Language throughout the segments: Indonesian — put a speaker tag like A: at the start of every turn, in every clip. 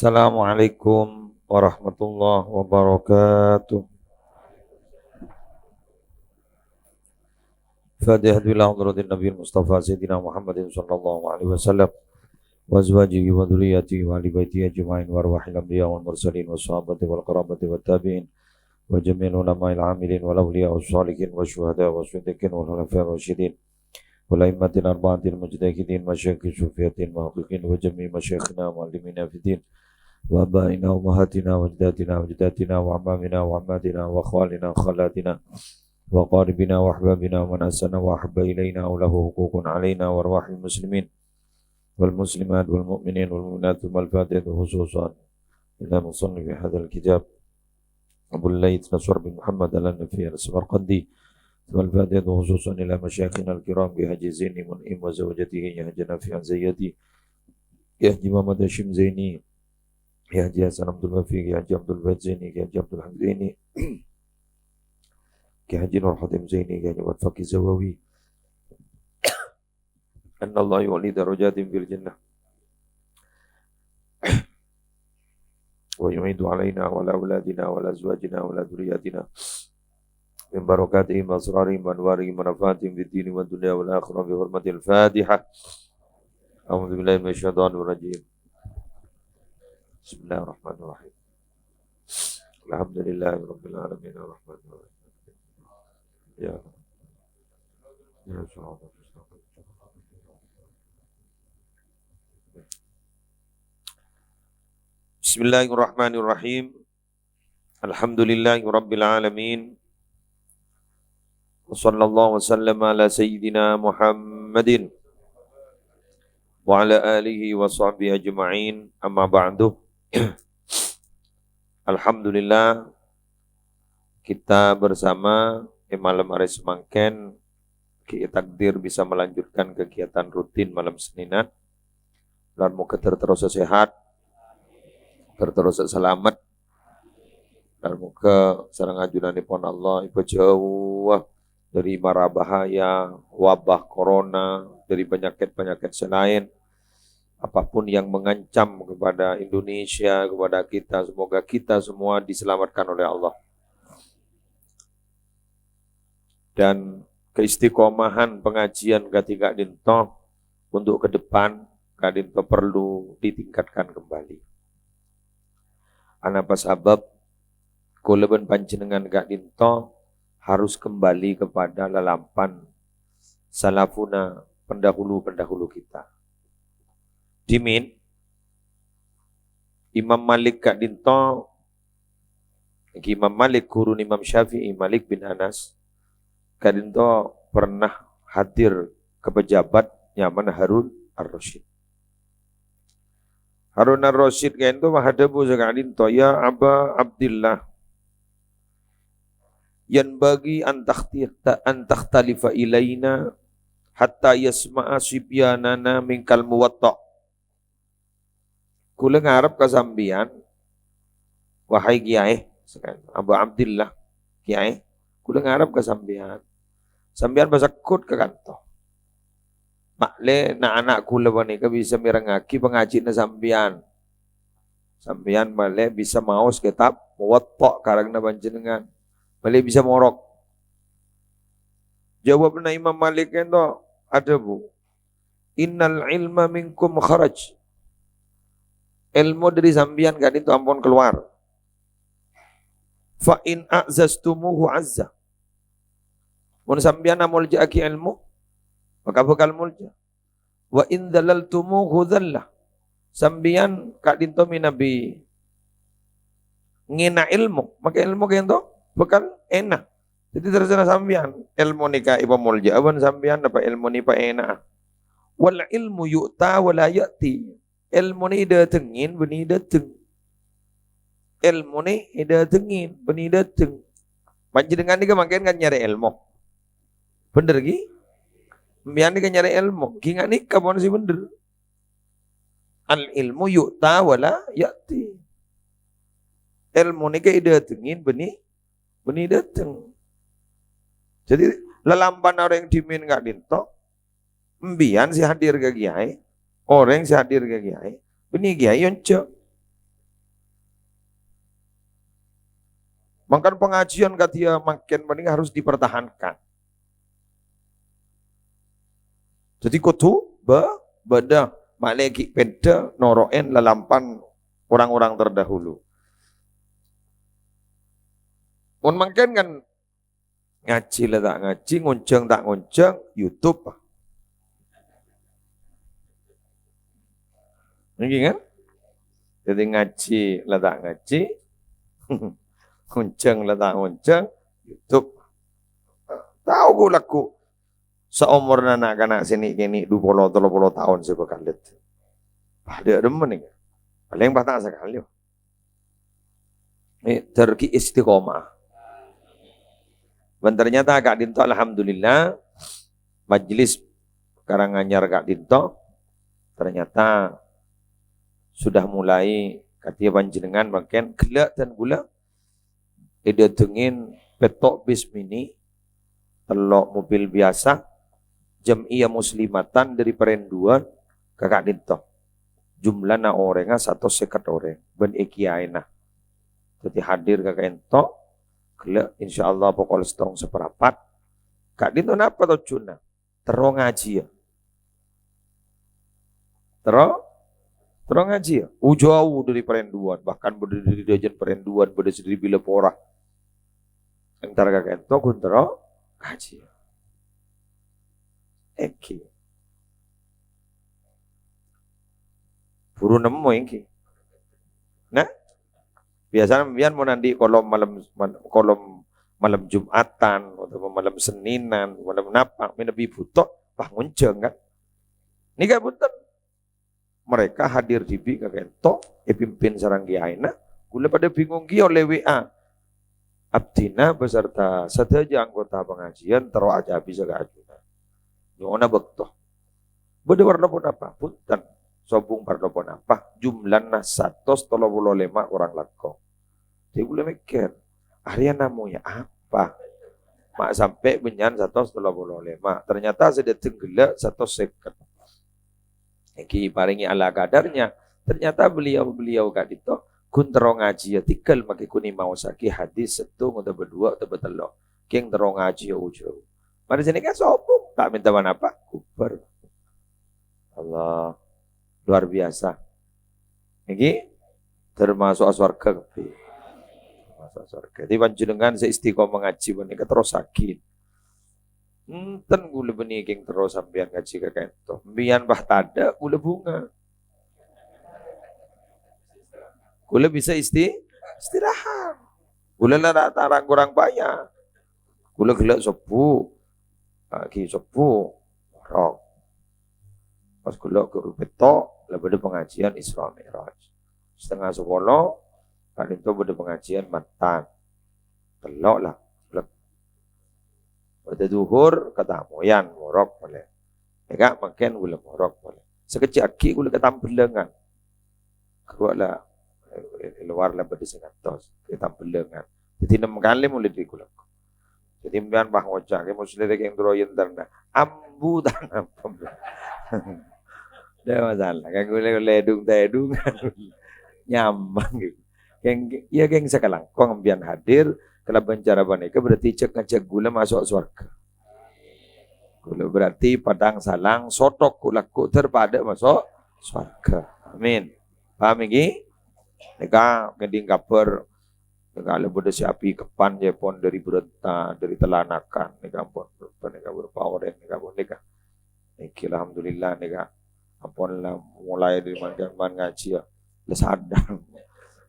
A: Assalamualaikum warahmatullahi wabarakatuh. Fatihah bila hadratin Nabi Mustafa Sayyidina Muhammadin sallallahu alaihi wasallam wa azwajihi wa dhurriyyatihi wa ahli baitihi ajma'in wa arwahil anbiya wal mursalin wa sahabati wal qarabati wat tabi'in wa jami'il ulama'il amilin wal awliya was shalihin wa syuhada wa siddiqin wal khulafa'i rasyidin wal a'immatil arba'atil mujtahidin masyayikh sufiyatin muhaqqiqin wa jami' masyayikhina muallimina fiddin wa abaina wa ummahatina wa ajdatina wa amamina wa ammatina wa khwalina khalatina wa qaribina wa ahbabina wa man asana wa ahabba ilayna wa lahu hukukun alayna wa arwahil muslimin wal muslimat wal mu'minin wal mu'minat wal fatihah khususan ila musannif hadzal kitab Abul Layth Nasr bin Muhammad al-Nafi al-Samarqandi wal fatihah khususan ila masyayikhina al-kiram bi Haji Zaini Mun'im wa zawjatihi ya Haji Nafi' Zayyati ya Haji Muhammad Hashim Zaini ya Haji Hasan Abdul Wafiq, ya Haji Abdul Wahid Zaini, ya Haji Abdul Hamid Zaini, ya Haji Nur Hatim Zaini, ya Haji Wad Faqih Zawawi. Anna Allah yu'li darajatin fil jannah wa yu'idu alaina wa ala auladina wa ala azwajina wa ala dhurriyyatina min barakatihim wa asrarihim wa anwarihim wa nafaatihim fid dini wa dunya wal akhirah bi hurmatil Fatihah. A'udzu billahi minasyaitonir rajim. Bismillahirrahmanirrahim. Alhamdulillahirabbil alamin arrahmanirrahim. Ya. Ya Allah. Bismillahirrahmanirrahim. Alhamdulillahirabbil alamin. Wa sallallahu wa sallama ala sayyidina Muhammadin wa ala alihi wa sahbihi ajma'in. Amma ba'du. Alhamdulillah kita bersama malam hari semangken kita takdir bisa melanjutkan kegiatan rutin malam Seninan dan moga terus sehat, terus selamat dan moga sareng ajunanipun Allah ibu jauh dari mara bahaya wabah corona, dari penyakit-penyakit selain apapun yang mengancam kepada Indonesia, kepada kita, semoga kita semua diselamatkan oleh Allah. Dan keistiqomahan pengajian ketika dinto untuk ke depan, kadinto perlu ditingkatkan kembali. Anapa sabab kuleban panjenengan kadinto harus kembali kepada lalapan salafuna, pendahulu-pendahulu kita. Dimin Imam Malik Kak Dinto, Imam Malik gurun Imam Syafi'i Malik bin Anas Kak Dinto pernah hadir ke pejabat nyaman Harun Ar-Rasyid. Harun Ar-Rasyid Kak Dinto menghadapu Kak Dinto, ya Aba Abdillah, yan bagi antakhtalifa ilaina hatta yasma'a sibyanana minkal muwatta'. Kula ngarep ka sambian, wahai kiai, Abu Abdillah, kiai, kula ngarep ka sambian. Sambian basakut ke kanto. Makle na anak kula wanika bisa mirangaki pengaji na sambian. Sambian male bisa maos kitab muwatta karang na panjenengan. Male bisa morok. Jawab na Imam Malik ento, ada bu. Innal ilma minkum kharaj. Ilmu dari sambian gak itu ampun keluar. Fa in a'zastumuhu azza. Mun sambian mulja aki ilmu, maka bakal mulja. Wa in dalaltumuhu dhalla. Sambian kak dinto minabi ngina ilmu, maka ilmu kento bakal enak. Jadi terserah sambian ilmu nika ipa mulja awan sambian apa ilmu ni pa enak. Wal ilmu yu'ta wa la ya'ti. Ilmu ni datengin, beni dateng. Ilmu ni datengin, beni dateng. Panjenengan ni makin kan nyari ilmu. Bener ki? Mbian ni kan nyari ilmu. Kinga ni kabon si bener. Al ilmu yu'ta wala ya'ti. Ilmu ni kan datengin, beni dateng. Jadi lelampan orang yang dimin gak dinto. Mbian si hadir ke kiai. Orang yang hadir ke kiai, benih kiai yonco. Makan pengajian dia makin mending harus dipertahankan. Jadi kudu beda malegi peda noroen lelampan orang-orang terdahulu. Pun makin kan ngaji lah tak ngaji, ngonceng tak ngonceng, YouTube. Ini kan? Jadi ngaji lah tak ngaji, ngonceng lah tak ngonceng, YouTube. Tahu gue laku seumur anak sini kini 20-30 tahun saya bekalit. Pada demen nih, paling batang sekali. Ini terki istiqomah. Dan ternyata Kak Dinto alhamdulillah majelis Karanganyar Kak Dinto ternyata sudah mulai katia panjenengan makin gelak dan gula ide dengin petok bis mini telok mobil biasa Jamiah Muslimatan dari Perenduan ke Kak Dinto jumlahnya orangnya 150 orang ben ikiaina jadi hadir ke Kak Dinto gelak insyaallah pokok setong seperapat Kak Dinto napa to cuna terong ngaji ya terong ngaji ya jauh dari Perenduan bahkan berdiri di Dajen Perenduan berdiri di Bilepora antara Kak Dinto kun terong ngaji ya eki buru nemu iki nah biasanya biar mau nanti kolom malam Jumatan atau malam Seninan, malam napak, menebi butok, bangun kan? Ini gak punten. Mereka hadir di bi kakento, pimpin sarang kiaina, gula pada bingung ki oleh WA. Abdina beserta saja anggota pengajian terus aja bisa keajunan. Nyona bekto. Bede warna pun apa? Punten. Sobung pardopon apa jumlahnya 135 orang lakon. Dia boleh mikir, Arya namanya apa? Mak sampai benyan 135. Ternyata sudah tenggelam 150. Iki paringi ala kadarnya. Ternyata beliau Kak Dito kun terong ngaji ya tikal maki kuni mau saki hadis setung atau berdua atau betelok. King terong ngaji ya ujung. Pada sini kan sobung tak minta apa? Kubar. Allah. Luar biasa. Ini termasuk surga. Termasuk surga. Jadi panjenengan seistiqomah ngaji menika terus sakit. Enten gula benih king terus sampean ngaji ke kento. Mbiyan bah tada gula bunga. Gula bisa istirahat. Gula nak tarang kurang banyak. Gula gelak sepu. Ki sepu. Rok. Pas gula ke rupetok. Lebih pengajian Isra Mi'raj. Setengah 10, Kak Dinto beda pengajian mantan. Telok lah. Pada duhur, kata moyan, morok boleh. Ya makin gula morok boleh. Sekecil aki gula ketampelengan. Keluar lah. Luar lah pada sengatos. Ketampelengan. Jadi 6 kali mulai digula. Jadi mbian bah ngocak. Muslim yang teroyen terna. Ambu tanam. Tidak masalah, kan gue ledung nyaman gitu. Yang sekarang, kau ngambian hadir, kalau bicara baneka berarti ngajak gula masuk surga. Gula berarti padang salang, sotok kulaku terpada masuk surga. Amin. Paham ini? Neka ngeding kaper, neka lebih siapi kepan jepon dari berenta, dari telanakan, neka pun berpower, neka pun neka. Alhamdulillah neka. Apun lah mulai dari man ngaji ya sadar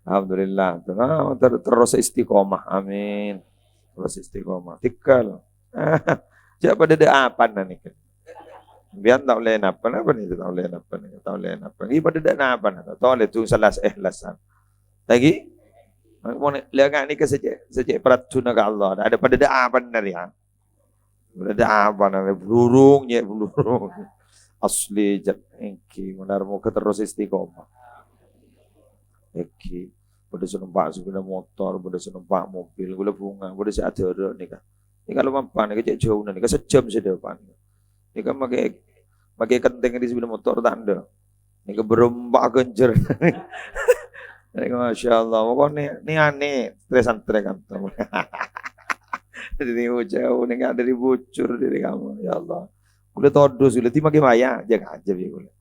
A: alhamdulillah terus istiqomah amin terus istiqomah tikal siapa ada apa nih kan biar tak boleh apa nih tak boleh apa ini pada ada apa nih tahu itu salah ikhlasan lagi mau lihat ni ke saja percuma ke Allah ada pada ada apa nih ya ada apa nih burung asli eki benar mau terus istiqomah eki pada senumpak sepeda motor pada senumpak mobil gula bunga pada si ada nih kan ini kalau mampan nih jauh nih kan sejam sih depan ini kan pakai kenteng di sepeda motor tak ada ini kan berempak genjer Masya Allah, pokoknya ini aneh, stres kan. Jadi jauh, nih nggak dari bocor dari kamu, ya Allah. Kulit todus, kulit tiba gimana ya, jaga aja ya kulit.